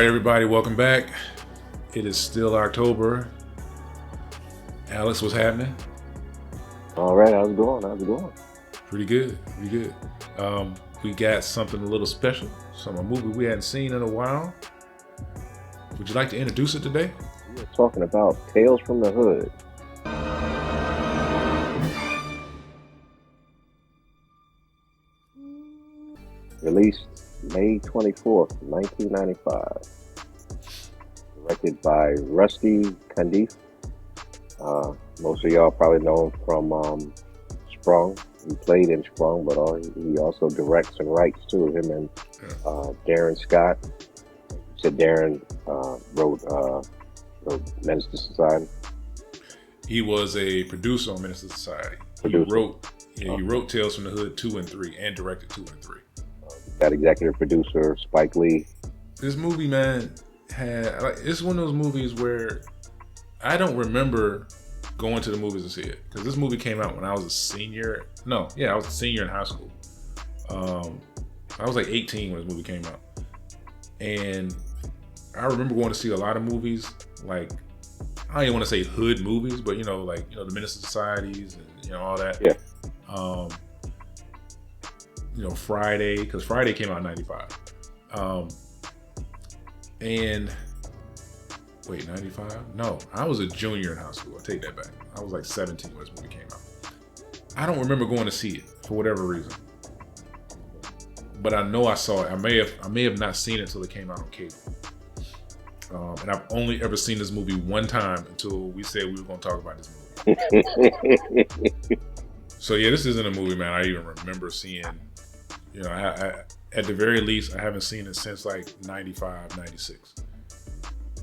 right, everybody, welcome back. It is still October. Alex, what's happening? All right, how's it going? Pretty good. We got something a little special, a movie we hadn't seen in a while. Would you like to introduce it today? We're talking about Tales from the Hood. Released May 24th, 1995. Directed by Rusty Cundieff. Most of y'all probably know him from Sprung. He played in Sprung, but he also directs and writes too. Him and Darren Scott. You said Darren wrote Menace to Society. He was a producer on Menace to Society. He wrote Tales from the Hood 2 and 3 and directed 2 and 3. Got executive producer Spike Lee. This movie, man, it's one of those movies where I don't remember going to the movies to see it, because this movie came out when I was a senior. I was a senior in high school. I was like 18 when this movie came out, and I remember going to see a lot of movies. Like, I don't even want to say hood movies, but the Menace to Societies and all that. Yeah. Friday, because Friday came out in 95. And wait, 95? No, I was a junior in high school. I take that back. I was like 17 when this movie came out. I don't remember going to see it for whatever reason, but I know I saw it. I may have not seen it until it came out on cable. And I've only ever seen this movie one time until we said we were going to talk about this movie. So yeah, this isn't a movie, man, I even remember seeing. I at the very least, I haven't seen it since like 95, 96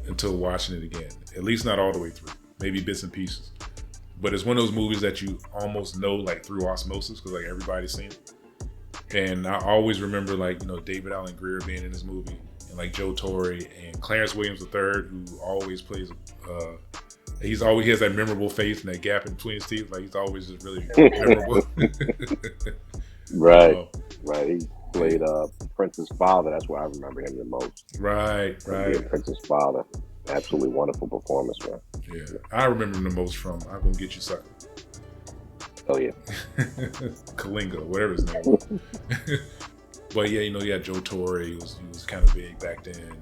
until watching it again. At least not all the way through, maybe bits and pieces. But it's one of those movies that you almost know like through osmosis, because like everybody's seen it. And I always remember David Allen Greer being in this movie, and like Joe Torre and Clarence Williams III, who always plays. He has that memorable face and that gap in between his teeth. Like, he's always just really memorable. Right. He played Prince's father. That's where I remember him the most. Right. Prince's father. Absolutely wonderful performance, man. Yeah, I remember him the most from "I'm Gonna Get You Sucker." Oh yeah. Kalinga, whatever his name was. But yeah, Joe Torre. He was kind of big back then,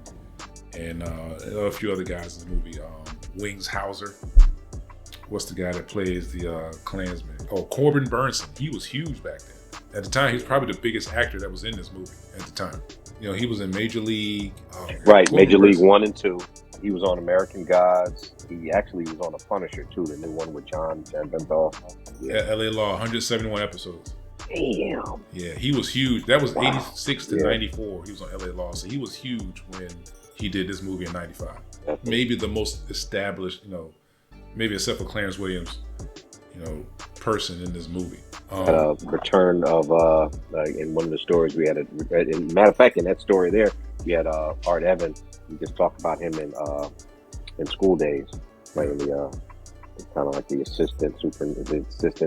and a few other guys in the movie. Wings Hauser. What's the guy that plays the Klansman? Oh, Corbin Burnson. He was huge back then. At the time, he was probably the biggest actor that was in this movie at the time. He was in Major League. Right, Major League 1 and 2. He was on American Gods. He actually was on The Punisher too, the new one with John Bernthal. Yeah, LA Law, 171 episodes. Damn. Yeah, he was huge. That was 86 to 94. He was on LA Law, so he was huge when he did this movie in 95. Definitely. Maybe the most established, maybe except for Clarence Williams, person in this movie. Return of in one of the stories we had. Matter of fact, in that story there, we had Art Evans. We just talked about him in School Days, playing the kind of like the assistant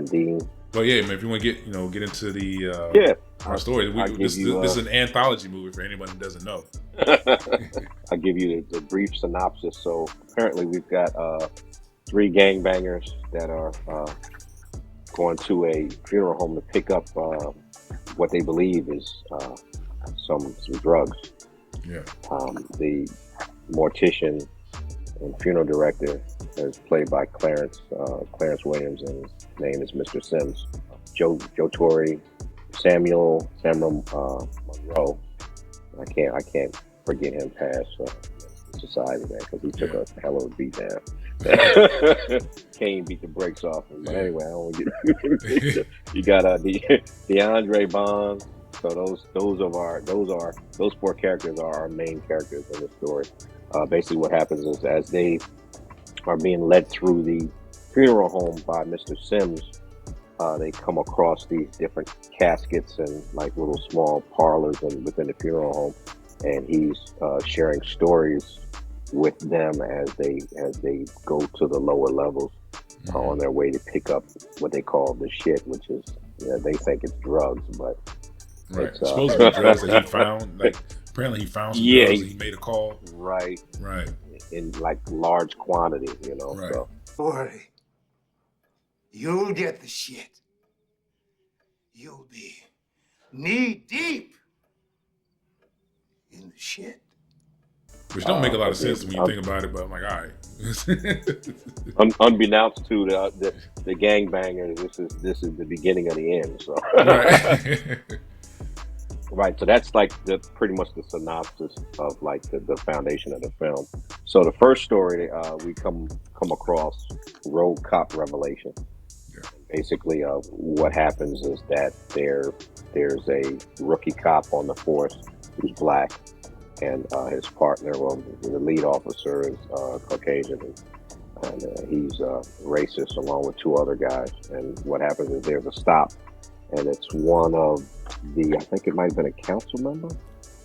dean. But yeah, if you want to get into the our story, this is an anthology movie for anyone who doesn't know. I'll give you the brief synopsis. So apparently we've got 3 gangbangers that are going to a funeral home to pick up what they believe is some drugs. Yeah. The mortician and funeral director is played by Clarence Williams, and his name is Mr. Sims. Joe Torre, Samuel Monroe. I can't forget him past Society, man, because he took a hell of a beat down. Kane beat the brakes off him. But anyway, I don't get. You got DeAndre Bond. So those 4 characters are our main characters in the story. Basically, what happens is, as they are being led through the funeral home by Mr. Sims, they come across these different caskets and like little small parlors within the funeral home, and he's sharing stories with them as they go to the lower levels on their way to pick up what they call the shit, which is they think it's drugs, but right. It's supposed to be drugs that he found. Like Apparently, he found some Yeah, drugs and he made a call. right, Right. in like large quantities, you know. Right. So Worry. You'll get the shit. You'll be knee deep in the shit. Which don't make a lot of sense when you um, think about it, but I'm like, all right. unbeknownst to the gangbangers, this is the beginning of the end. So Right. right, so that's like pretty much the synopsis of like the foundation of the film. So the first story we come across Road Cop Revelation. Yeah. Basically, what happens is that there's a rookie cop on the force who's black, and his partner, well, the lead officer is Caucasian, and he's racist along with two other guys. And what happens is there's a stop, and it's one of I think it might have been a council member.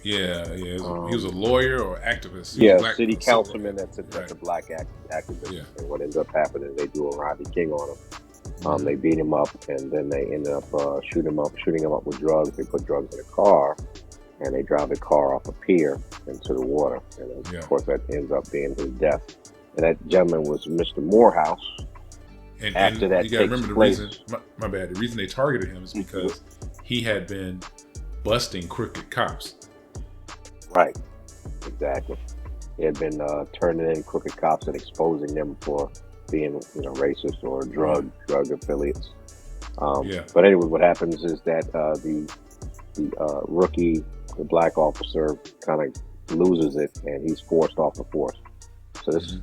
Yeah. He was a lawyer or activist. City councilman that's a black activist. Yeah. And what ends up happening is they do a Rodney King on him. They beat him up, and then they end up shooting him up with drugs. They put drugs in a car, and they drive the car off a pier into the water. And of course, that ends up being his death. And that gentleman was Mr. Morehouse. And after that you gotta takes remember the place, reason. My bad. The reason they targeted him is because he had been busting crooked cops. Right. Exactly. He had been turning in crooked cops and exposing them for being, racist or drug affiliates. But anyway, what happens is that the rookie, the black officer, kind of loses it, and he's forced off the force. So this,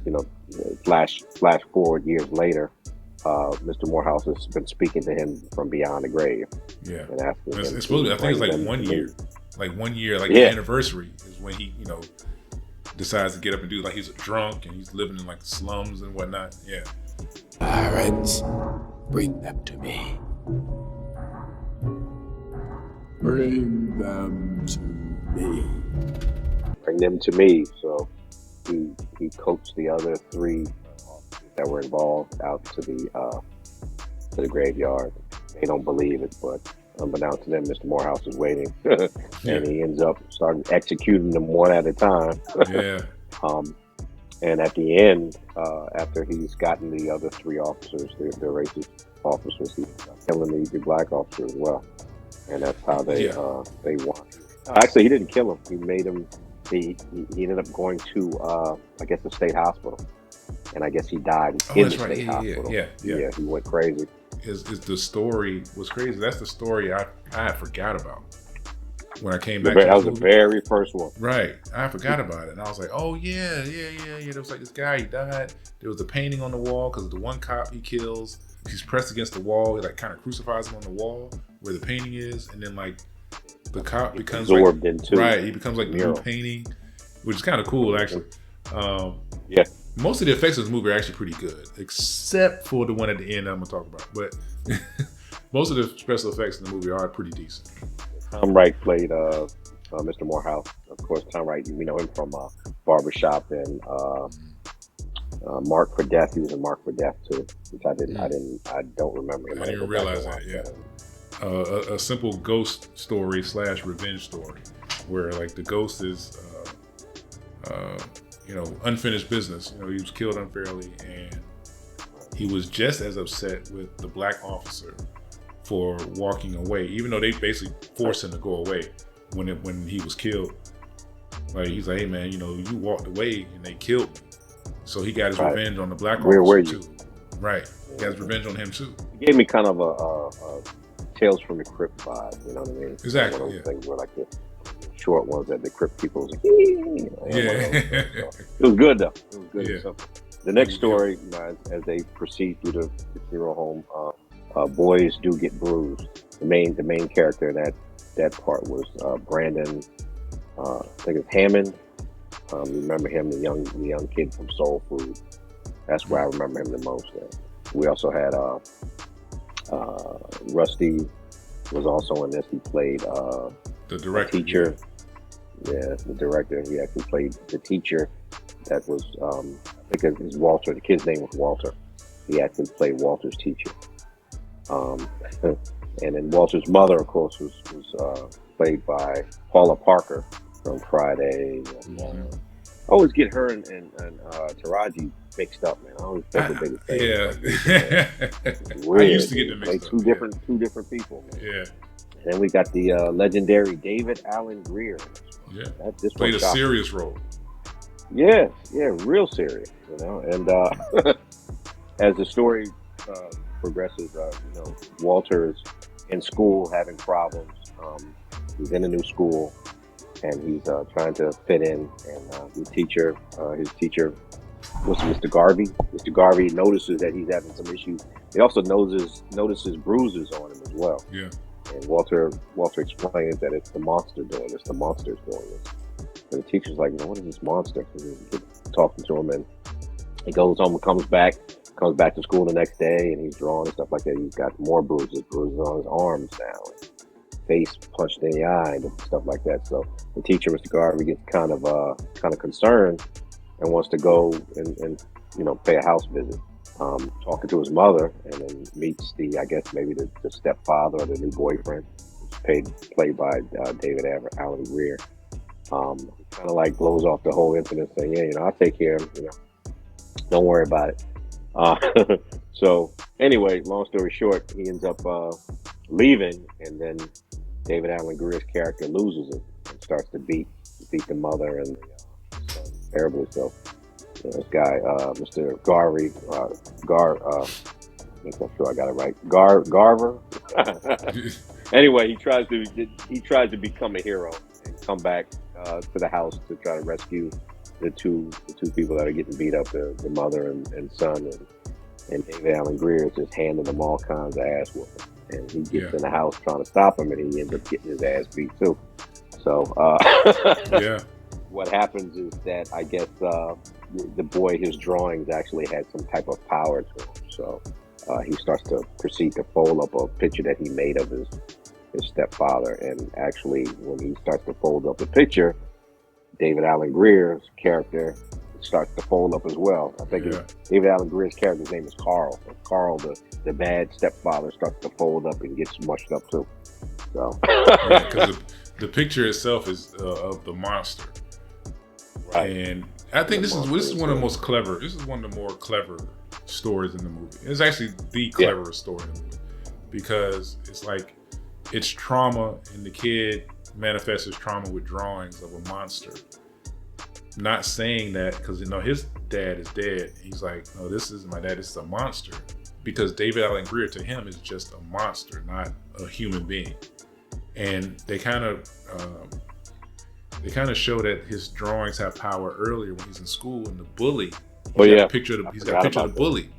flash forward years later, Mr. Morehouse has been speaking to him from beyond the grave. Yeah, and asking him. It's supposed to, I think it's like 1 year. Like 1 year, like the anniversary is when he, decides to get up and do, like, he's drunk and he's living in like the slums and whatnot. Yeah. Pirates, bring them to me. Bring them to me. Bring them to me. So he coached the other three that were involved out to the graveyard. They don't believe it, but unbeknownst to them, Mr. Morehouse is waiting, and he ends up starting executing them one at a time. Yeah. And at the end, after he's gotten the other three officers, the racist officers, he's killing the black officer as well. And that's how they won. Actually, he didn't kill him. He made him. He ended up going to I guess the state hospital, and I guess he died in the state hospital. Yeah. He went crazy. Is the story was crazy. That's the story I forgot about when I came back. That was the very first one. Right. I forgot about it. And I was like, oh, yeah. There was like this guy, he died. There was a painting on the wall because the one cop he kills, he's pressed against the wall. He like kind of crucifies him on the wall where the painting is. And then like the cop becomes absorbed like, into right. He becomes like the new painting, which is kind of cool actually. Yeah. Most of the effects of this movie are actually pretty good, except for the one at the end I'm going to talk about. But most of the special effects in the movie are pretty decent. Tom Wright played Mr. Morehouse. Of course, Tom Wright, we know him from Barbershop and Mark for Death. He was in Mark for Death too, which I don't remember him. I didn't even realize that. Yeah, a simple ghost story / revenge story, where like the ghost is, unfinished business. He was killed unfairly, and he was just as upset with the black officer for walking away, even though they basically forced him to go away when he was killed. Like he's like, hey man, you walked away and they killed me. So he got his revenge on the black officer too. Right, he got his revenge on him too. He gave me kind of a Tales from the Crypt vibe. You know what I mean? Exactly. One of those things where like the short ones that the Crypt people was like, yeah. It was good though. It was good. Yeah. The next story, as they proceed through the funeral home, boys do get bruised. The main character in that part was Brandon. I think it's Hammond. Remember him, the young kid from Soul Food. That's where I remember him the most. We also had Rusty was also in this. He played the director, teacher. Yeah, the director. He actually played the teacher. That was I think it was Walter. The kid's name was Walter. He actually played Walter's teacher. And then Walter's mother, of course, was played by Paula Parker, from Friday. And, I always get her and Taraji mixed up, man. I always think the biggest thing. Yeah. Weird, I used to get them mixed up. Two different people, man. Yeah. And then we got the legendary David Alan Grier. Yeah. This played a serious role. Yeah, real serious, you know. And as the story progresses, Walter is in school having problems. He's in a new school, and he's trying to fit in. And his teacher, was Mr. Garvey. Mr. Garvey notices that he's having some issues. He also notices bruises on him as well. Yeah. And Walter explains that it's the monster doing this. The monster's doing this. And the teacher's like, "No, what is this monster?" And he's talking to him, and he goes home and comes back to school the next day, and he's drawing and stuff like that. He's got more bruises on his arms now, and face punched in the eye and stuff like that. So the teacher, Mr. Garvey, gets kind of concerned and wants to go and pay a house visit. Talking to his mother, and then meets the stepfather or the new boyfriend, played by David Alan Grier. Kind of like blows off the whole incident, saying, "Yeah, I'll take care of him. Don't worry about it." So anyway, long story short, he ends up leaving, and then David Alan Grier's character loses it and starts to beat the mother and the son terribly. So this guy, Mr. Garvey, I'm sure I got it right. Garver. Anyway, he tries to become a hero and come back to the house to try to rescue the two people that are getting beat up, the mother and son, and David Alan Grier is just handing them all kinds of ass whooping. And he gets in the house trying to stop him, and he ends up getting his ass beat too. So what happens is that I guess the boy, his drawings actually had some type of power to him. So he starts to proceed to fold up a picture that he made of his stepfather. And actually, when he starts to fold up the picture, David Alan Grier's character starts to fold up as well. I think David Alan Grier's character's name is Carl. So Carl, the bad stepfather, starts to fold up and gets mushed up too. So because the picture itself is of the monster, right? And I think this is one of the most clever. This is one of the more clever stories in the movie. It's actually the cleverest story in the movie because it's like it's trauma, and the kid manifests his trauma with drawings of a monster. Not saying that because his dad is dead. He's like, "No, this isn't my dad. This is a monster." Because David Alan Grier to him is just a monster, not a human being. And they kind of show that his drawings have power earlier when he's in school, and the bully. He's got a picture of the bully.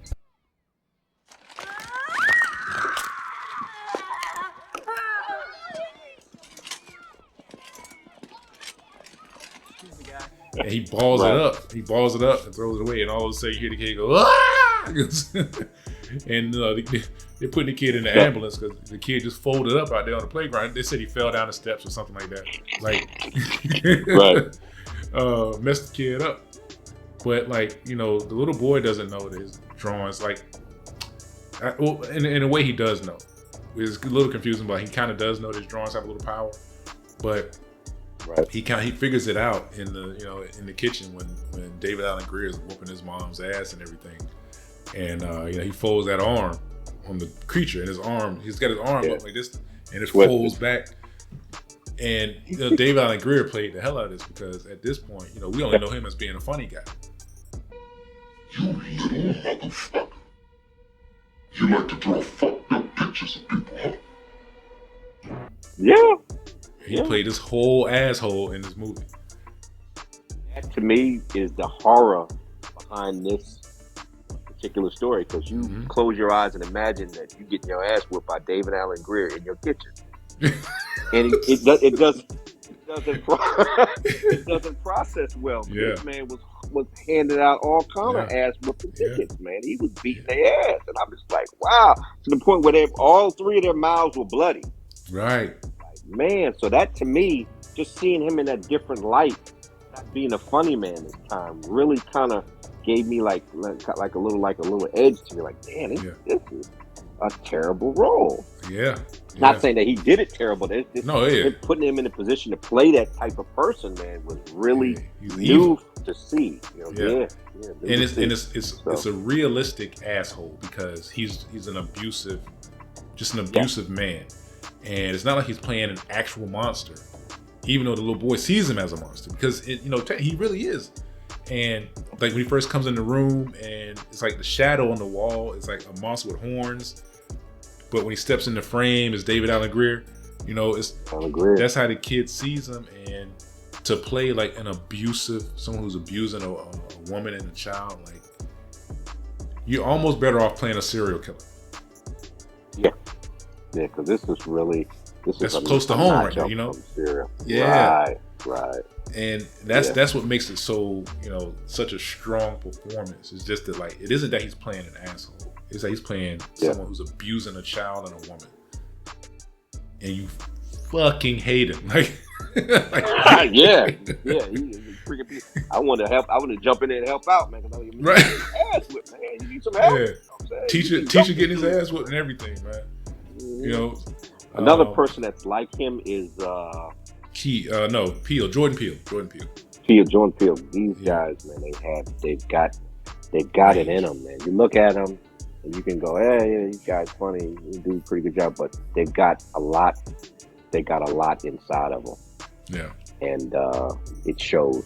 And he balls it up. He balls it up and throws it away, and all of a sudden you hear the kid go, "Ah!" And they're putting the kid in the ambulance because the kid just folded up out there on the playground. They said he fell down the steps or something like that. Messed the kid up. But the little boy doesn't know that his drawings, in a way he does know. It's a little confusing, but he kind of does know that his drawings have a little power. But he figures it out in the kitchen when David Alan Grier is whooping his mom's ass and everything, and he folds that arm on the creature, and he's got his arm up like this, and it folds back. And David Alan Grier played the hell out of this because at this point, we only know him as being a funny guy. You little motherfucker! You like to draw fucked up pictures of people, huh? Yeah. He played this whole asshole in this movie. That to me is the horror behind this particular story, because you close your eyes and imagine that you getting your ass whooped by David Alan Grier in your kitchen, and it doesn't process well. This man was handing out all kind of ass whooping tickets, man. He was beating their ass, and I'm just like, wow, to the point where all three of their mouths were bloody. Right. Man, so that to me, just seeing him in a different light, not being a funny man this time, really kind of gave me like a little edge to me. Like, man, this is a terrible role. Yeah. Not saying that he did it terrible. No, Putting him in a position to play that type of person, man, was really he's new evil. to see. You know? Yeah. And it's a realistic asshole because he's an abusive man, and it's not like he's playing an actual monster, even though the little boy sees him as a monster because he really is. And like when he first comes in the room, and it's like the shadow on the wall is like a monster with horns, but when he steps in the frame, it's David Alan Grier. That's how the kid sees him, and to play like someone who's abusing a woman and a child, like you're almost better off playing a serial killer. Yeah, because this is close to home right now, Yeah, right. And that's what makes it so such a strong performance. It's just that like it isn't that he's playing an asshole. It's that he's playing someone who's abusing a child and a woman, and you fucking hate him. Like, yeah. He's freaking. I want to help. I want to jump in there and help out, man. Right. Ass whipped, man. You need some help. Yeah. Teacher getting his ass whipped and everything, man. Mm-hmm. Another person that's like him is Jordan Peele. Jordan Peele. These guys, man, they've got it in them, man. You look at them and you can go, hey, these guys funny, you do a pretty good job, but they've got a lot. They got a lot inside of them. Yeah. And it shows.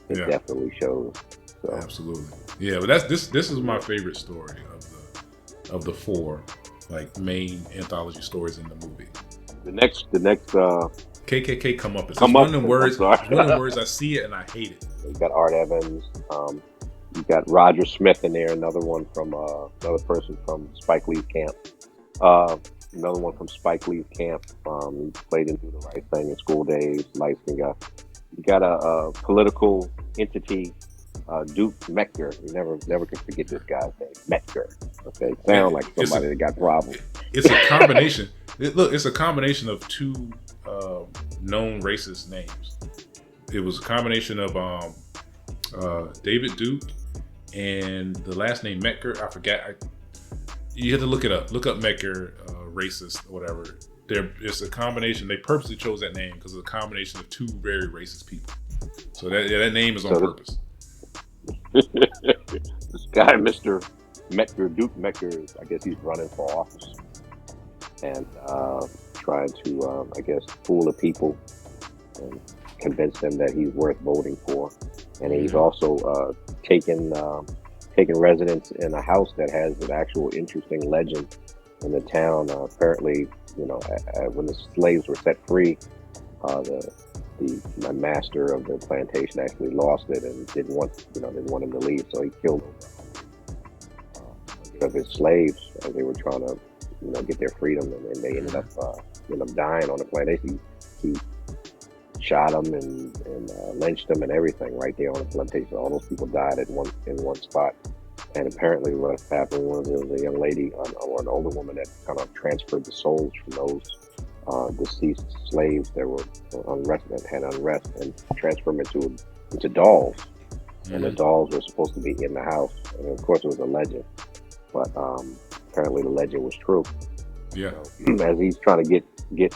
It definitely shows. So. Absolutely. Yeah, but this is my favorite story of the four like main anthology stories in the movie. The next KKK come up. It's one of them words. One of the words I see it and I hate it. You got Art Evans. You got Roger Smith in there. Another one from another person from Spike Lee's camp. Another one from Spike Lee's camp. He played in Do the Right Thing in School Days. Light-skinned guy. You got a political entity, Duke Metker. You never can forget this guy's name, Metker. Okay, sound like somebody that got problems. It's a combination. It's a combination of two known racist names. It was a combination of David Duke and the last name Metker. I forgot. You have to look it up. Look up Metker, racist or whatever. It's a combination. They purposely chose that name because it's a combination of two very racist people. So that name is on purpose. This guy, Mr. Metker, Duke Metker, I guess he's running for office and trying to, I guess, fool the people and convince them that he's worth voting for. And he's also taken residence in a house that has an actual interesting legend in the town. Apparently, when the slaves were set free, the master of the plantation actually lost it and didn't want him to leave, so he killed of his slaves as they were trying to get their freedom, and then they ended up dying on the plantation. He shot them and lynched them and everything right there on the plantation. All those people died in one spot. And apparently what happened was there was a young lady or an older woman that kind of transferred the souls from those deceased slaves that were had unrest and transferred them into dolls. Mm-hmm. And the dolls were supposed to be in the house. And of course it was a legend. But apparently the legend was true. Yeah. As he's trying to get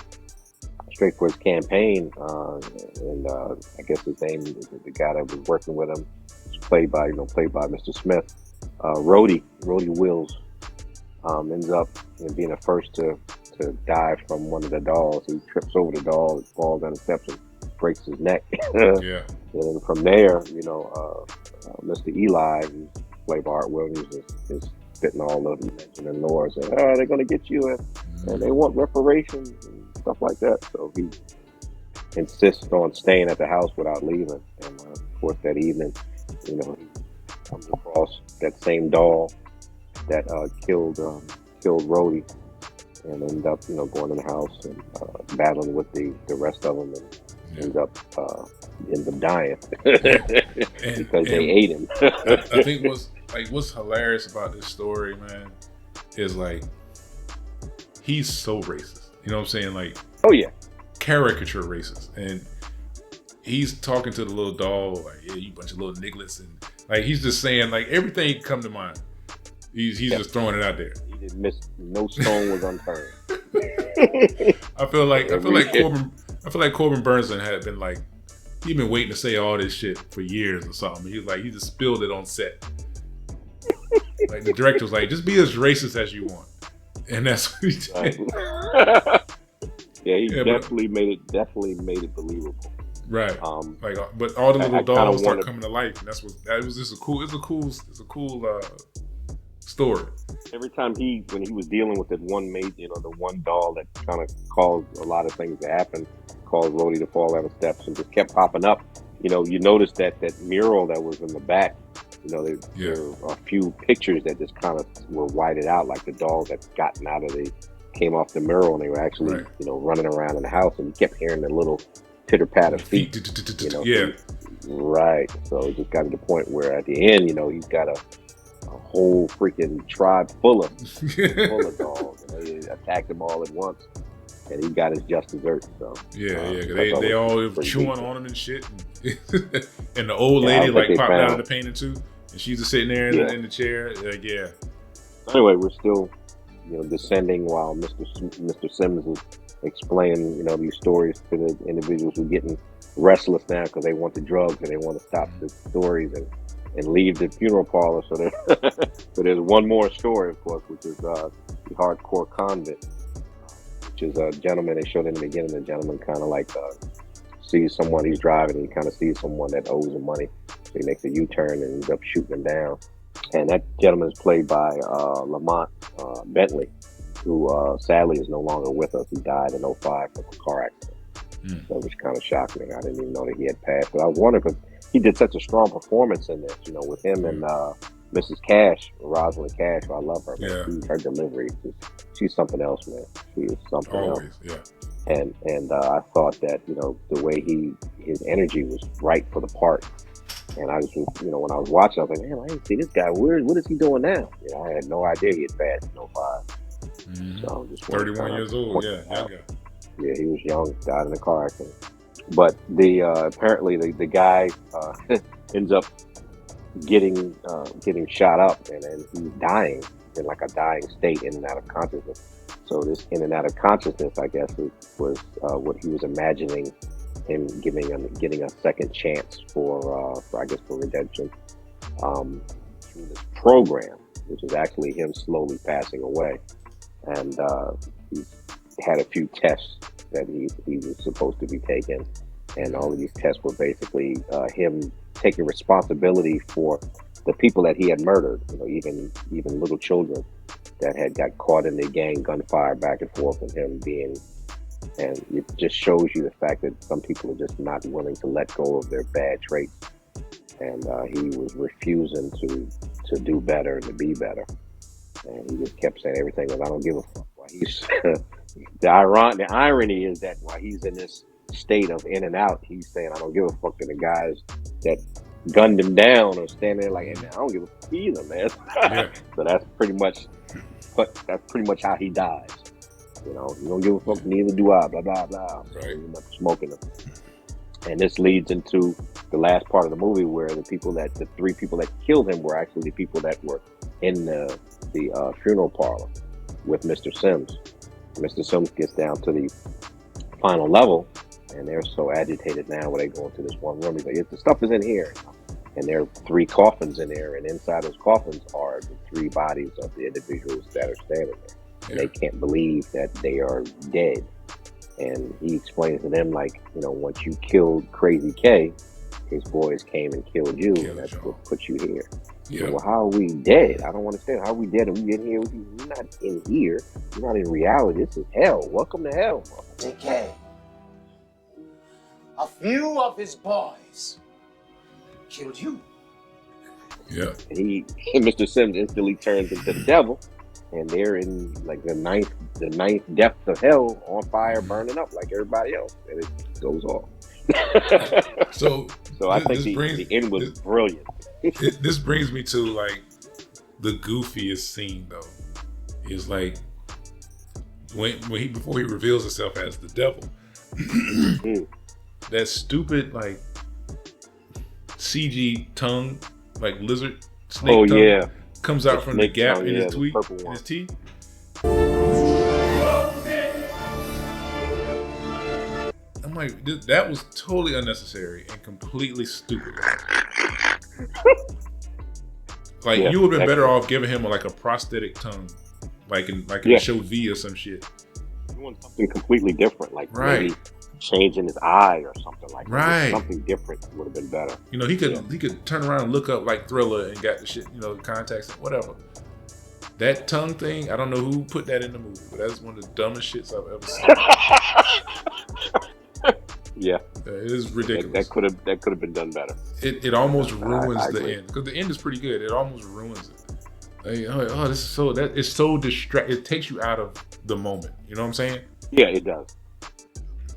straight for his campaign, and I guess his name, the guy that was working with him, was played by Mr. Smith. Rhodey Wills ends up being the first to die from one of the dolls. He trips over the doll, falls down the steps, and breaks his neck. Yeah. And then from there, Mr. Eli, who's played by Art Williams, is spitting all the legend and lore, saying, they're going to get you, and they want reparations and stuff like that. So he insists on staying at the house without leaving. And of course, that evening, he comes across that same doll that killed Rhodey, and ended up going in the house and battling with the rest of them, and ends up dying because they ate him. I think what's hilarious about this story, man, is like he's so racist. You know what I'm saying? Like, oh yeah, caricature racist, and he's talking to the little doll like, yeah, you bunch of little nigglets, and like he's just saying like everything come to mind. He's just throwing it out there. He didn't miss. No stone was unturned. I feel like Corbin Burnson had been like, he'd been waiting to say all this shit for years or something. He just spilled it on set. Like the director was like, just be as racist as you want, and that's what he did. Yeah, he definitely made it believable. Right. But all the little dolls start coming to life, and that was just a cool story. Every time when he was dealing with that one mate, the one doll that kind of caused a lot of things to happen, caused Rhodey to fall down the steps and just kept popping up. You noticed that mural that was in the back, there were a few pictures that just kind of were whited out, like the dolls had gotten out of came off the mural and they were actually, running around in the house, and you kept hearing the little pitter patter feet. Yeah. Right. So it just got to the point where at the end, he's got a whole freaking tribe full of dogs. They attacked them all at once, and he got his just dessert. So they all chewing on him and shit. And the old lady popped out of the painting too, and she's just sitting there in the chair. Anyway, we're still descending while Mr. Sims is explaining these stories to the individuals who are getting restless now because they want the drugs and they want to stop the stories and leave the funeral parlor. So there's one more story, of course, which is the hardcore convict, which is a gentleman they showed in the beginning. The gentleman kind of sees someone he's driving, and he kind of sees someone that owes him money, so he makes a U-turn and ends up shooting him down. And that gentleman is played by Lamont Bentley, who sadly is no longer with us. He died in 2005 from a car accident, which kind of shocked me. I didn't even know that he had passed. But I was wondering, because he did such a strong performance in this, with him and Mrs. Cash, Rosalind Cash. I love her, man. Her delivery, she's something else, man. She is something else. Yeah. And I thought that, the way his energy was right for the part. And I just, when I was watching, I was like, man, I didn't see this guy. What is he doing now? I had no idea he had passed in 2005. So I'm just 31 years old, young guy. Yeah, he was young, died in a car accident. But apparently the guy ends up getting shot up, and then he's dying in like a dying state, in and out of consciousness. So this in and out of consciousness, I guess, was what he was imagining him getting a second chance for redemption through this program, which is actually him slowly passing away. And he had a few tests that he was supposed to be taking, and all of these tests were basically him taking responsibility for the people that he had murdered. Even little children that had got caught in the gang gunfire back and forth, and him being. And it just shows you the fact that some people are just not willing to let go of their bad traits. And he was refusing to do better and to be better. And he just kept saying everything was, I don't give a fuck. While he's the irony is that while he's in this state of in and out, he's saying, I don't give a fuck to the guys that gunned him down or standing there like, hey, man, I don't give a fuck either, man. Yeah. So that's pretty much how he dies. You don't give a fuck, neither do I, blah, blah, blah. Right. You're not smoking them. And this leads into the last part of the movie where the three people that killed him were actually the people that were in the funeral parlor with Mr. Sims. Mr. Sims gets down to the final level, and they're so agitated now when they go into this one room. He's like, the stuff is in here. And there are 3 coffins in there, and inside those coffins are the 3 bodies of the individuals that are standing there. And they can't believe that they are dead. And he explains to them, like, once you killed Crazy K, his boys came and killed you, and that's what put you here. Yeah. So, well, how are we dead? I don't understand. How are we dead? Are we in here? We're not in here. We're not in reality. This is hell. Welcome to hell. Decay. A few of his boys killed you. Yeah. And Mr. Sims instantly turns into the devil. And they're in like the ninth depth of hell, on fire, burning up like everybody else, and it goes off. So I think the end was brilliant. This brings me to like the goofiest scene though. Is like before he reveals himself as the devil. That stupid like CG tongue, like lizard snake tongue. Comes out from the gap in his teeth. like, that was totally unnecessary and completely stupid. Like, you would have been better off giving him like a prosthetic tongue, like in show V or some shit. Doing something completely different, like maybe changing his eye or something like that. Right. Something different would have been better. You know, he could turn around and look up like Thriller and got the shit, you know, contacts and whatever. That tongue thing, I don't know who put that in the movie, but that's one of the dumbest shits I've ever seen. Yeah, it is ridiculous. That could have been done better. It almost ruins the end, because the end is pretty good. It almost ruins it. Like, oh, this is so it's so it takes you out of the moment. You know what I'm saying? Yeah, it does.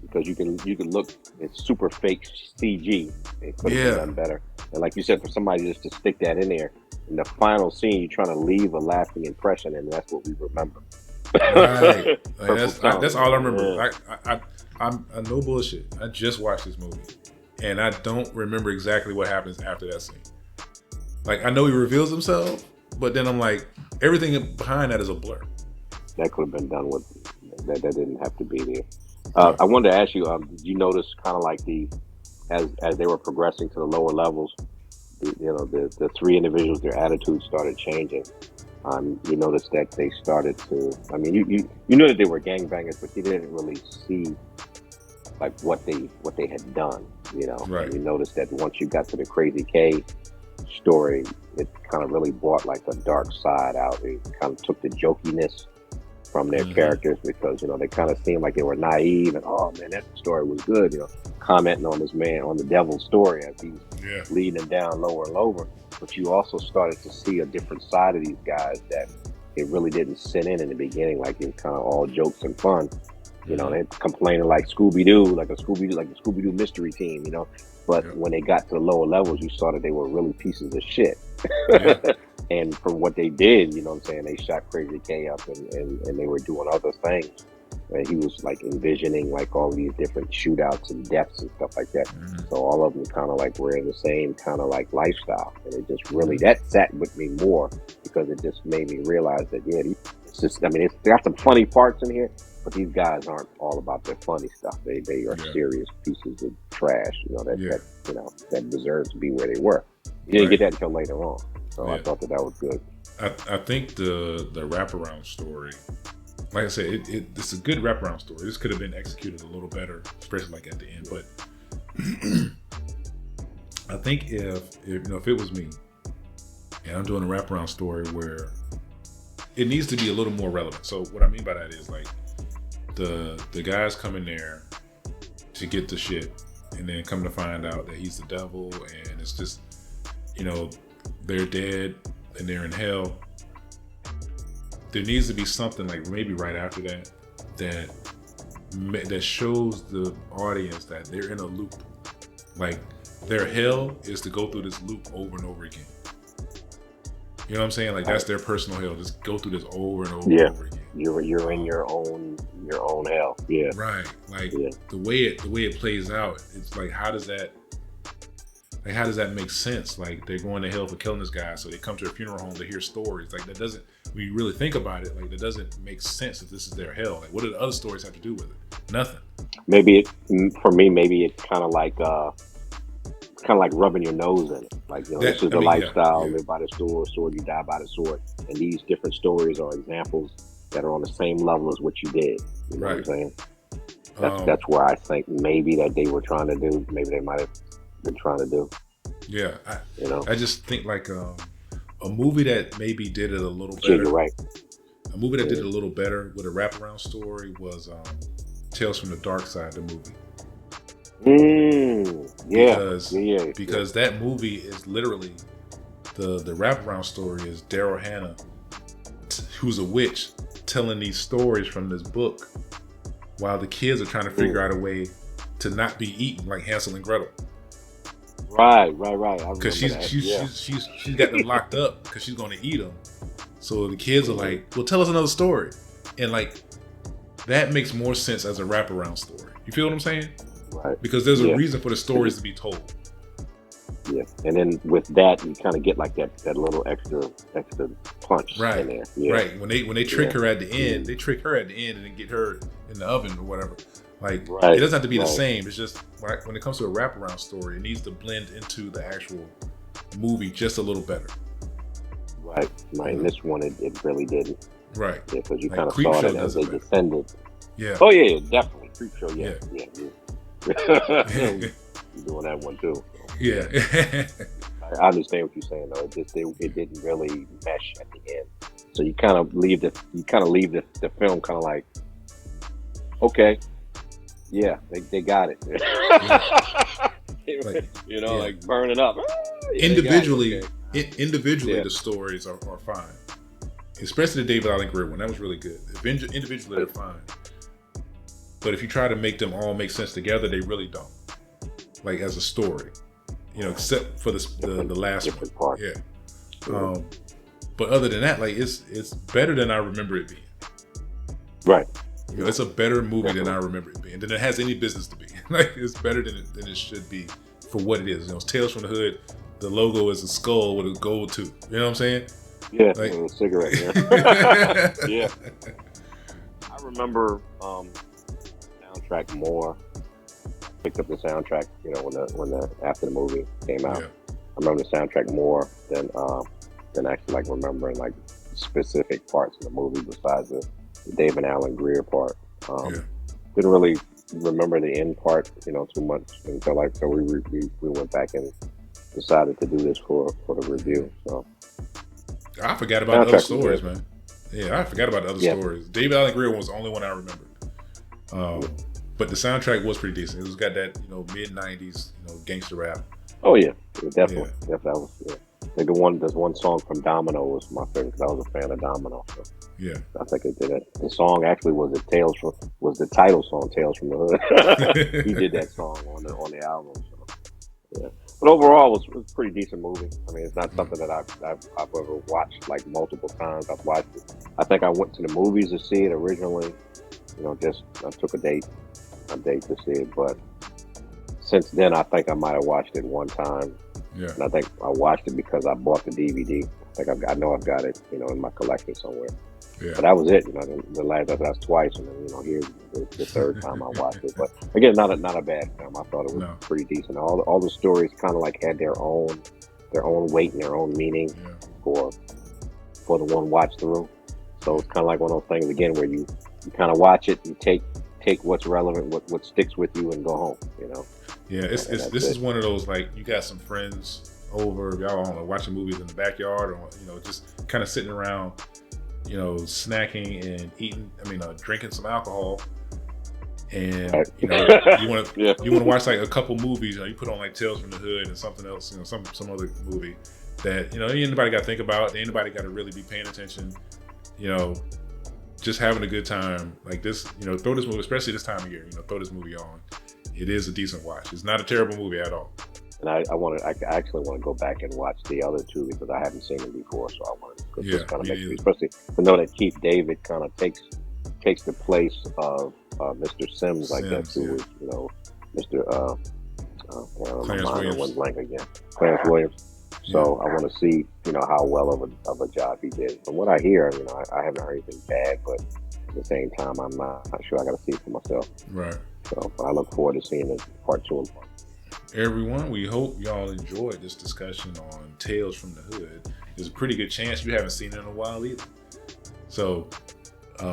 Because you can look, it's super fake CG. It could have been done better. And like you said, for somebody just to stick that in there in the final scene, you're trying to leave a lasting impression, and that's what we remember. Right. Like, that's all I remember. Yeah. I'm no bullshit. I just watched this movie, and I don't remember exactly what happens after that scene. Like, I know he reveals himself, but then I'm like, everything behind that is a blur. That could have been done with that. That didn't have to be there. I wanted to ask you, did you notice kind of like as they were progressing to the lower levels, the three individuals, their attitudes started changing. You noticed that they started to, I mean, you knew that they were gangbangers, but you didn't really see like what they had done, you know. Right. And you noticed that once you got to the Crazy K story, it kind of really brought like a dark side out. It kind of took the jokiness from their characters, because, you know, they kind of seemed like they were naive and, oh man, that story was good, you know, commenting on this man, on the devil's story as he's leading them down lower and lower. But you also started to see a different side of these guys that it really didn't sit in the beginning, like it was kind of all jokes and fun. You know, they're complaining like Scooby-Doo, like the Scooby-Doo mystery team, you know. But when they got to the lower levels, you saw that they were really pieces of shit. And for what they did, you know what I'm saying, they shot Crazy K up and they were doing other things. And he was like envisioning like all these different shootouts and deaths and stuff like that. So all of them kind of like were in the same kind of like lifestyle. And it just really, that sat with me more, because it just made me realize that, it's just, I mean, it's got some funny parts in here, but these guys aren't all about their funny stuff. They are serious pieces of trash, you know, that you know, that deserves to be where they were. You didn't get that until later on. So I thought that was good. I think the wraparound story, like I said, it's a good wraparound story. This could have been executed a little better, especially like at the end. But I think if it was me and I'm doing a wraparound story where it needs to be a little more relevant. So what I mean by that is like the guys come in there to get the shit, and then come to find out that he's the devil, and it's just, you know, they're dead and they're in hell. There needs to be something like maybe right after that shows the audience that they're in a loop. Like, their hell is to go through this loop over and over again. You know what I'm saying? Like, that's their personal hell. Just go through this over and over and over again. You're in your own hell. Yeah. Right. Like the way it plays out, it's like, how does that make sense? Like, they're going to hell for killing this guy, so they come to a funeral home to hear stories. Like, that doesn't, when you really think about it, like, that doesn't make sense if this is their hell. Like, what do the other stories have to do with it? Nothing. Maybe it's kind of like rubbing your nose in it. Like, you know, this is the lifestyle, live by the sword, you die by the sword. And these different stories are examples that are on the same level as what you did. You know what I'm saying? That's where I think maybe that they were trying to do, maybe they might have been trying to do. Yeah. I just think like a movie that maybe did it a little better. You're right. A movie that did it a little better with a wraparound story was Tales from the Dark Side, the movie. Because that movie is literally the wraparound story is Daryl Hannah, who's a witch, telling these stories from this book while the kids are trying to figure out a way to not be eaten, like Hansel and Gretel. Right. Because she's got them locked up because she's going to eat them. So the kids are like, well, tell us another story. And like, that makes more sense as a wraparound story. You feel what I'm saying? Right. Because there's a reason for the stories to be told. Yeah. And then with that, you kind of get like that little extra punch in there. Yeah. Right. When they trick her at the end, they trick her at the end and then get her in the oven or whatever. Like Right, it doesn't have to be the right. same. It's just when it comes to a wraparound story, it needs to blend into the actual movie just a little better. Right. In this one, it really didn't. Right. Yeah, because you Like kind of Creep saw Show that as does it they better. descended. Yeah. Oh yeah, definitely. Creep Show, yeah. Yeah. You're doing that one too. So, Yeah. I understand what you're saying though. It didn't really mesh at the end. So you kind of leave the film kind of like, okay, yeah, they got it. Like, you know, like burning up. Yeah, individually, okay. the stories are fine. Especially the David Allen Greer one. That was really good. Individually, they're fine. But if you try to make them all make sense together, they really don't. Like as a story, except for the last one. Part. Yeah. But other than that, like it's better than I remember it being. Right. It's a better movie than I remember it being. Than it has any business to be. Like it's better than it should be for what it is. It's Tales from the Hood. The logo is a skull with a gold tooth. You know what I'm saying? Yeah, like, a cigarette. Yeah. Yeah. I remember soundtrack more. Picked up the soundtrack, when the after the movie came out. Yeah. I remember the soundtrack more than actually like remembering like specific parts of the movie besides the David Allen Greer part. Didn't really remember the end part, too much until we went back and decided to do this for the review. So I forgot about the other stories, man. Yeah, I forgot about the other stories. David Allen Greer was the only one I remembered. But the soundtrack was pretty decent. It was got that mid '90s gangster rap. Oh yeah, definitely. Yeah. That was like there's one song from Domino was my favorite because I was a fan of Domino. So yeah, I think it did it. The song actually was the title song, Tales from the Hood. He did that song on the album. So yeah, but overall it was a pretty decent movie. I mean, it's not something that I've ever watched like multiple times. I've watched it. I think I went to the movies to see it originally. Just I took a date to see it, but since then I think I might have watched it one time. Yeah. And I think I watched it because I bought the DVD. I know I've got it, in my collection somewhere. Yeah. But that was it. The last that's twice, and then here's the third time I watched it. But again, not a bad film. I thought it was pretty decent. All the stories kind of like had their own weight and their own meaning for the one watch through. So it's kind of like one of those things again where you kind of watch it and take what's relevant, what sticks with you, and go home. Yeah, this is one of those like you got some friends over, y'all I don't know, watching movies in the backyard, or just kind of sitting around, snacking and eating. Drinking some alcohol, and you want to watch like a couple movies. You put on like Tales from the Hood and something else, some other movie that anybody got to think about. Anybody got to really be paying attention. Just having a good time like this. Throw this movie, especially this time of year. Throw this movie on. It is a decent watch. It's not a terrible movie at all. And I actually want to go back and watch the other two because I haven't seen them before. So I want to just kind of make sure, especially to know that Keith David kind of takes the place of Mr. Sims, I guess, who was Mr. Clarence Williams. Blank again. Clarence Williams. So I want to see how well of a job he did. From what I hear, I haven't heard anything bad, but at the same time, I'm not sure. I got to see it for myself. Right. So I look forward to seeing it part 2 and part 3. Everyone, we hope y'all enjoyed this discussion on Tales from the Hood. There's a pretty good chance you haven't seen it in a while either. So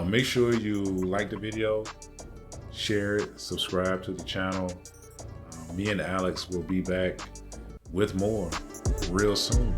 make sure you like the video, share it, subscribe to the channel. Me and Alex will be back with more real soon.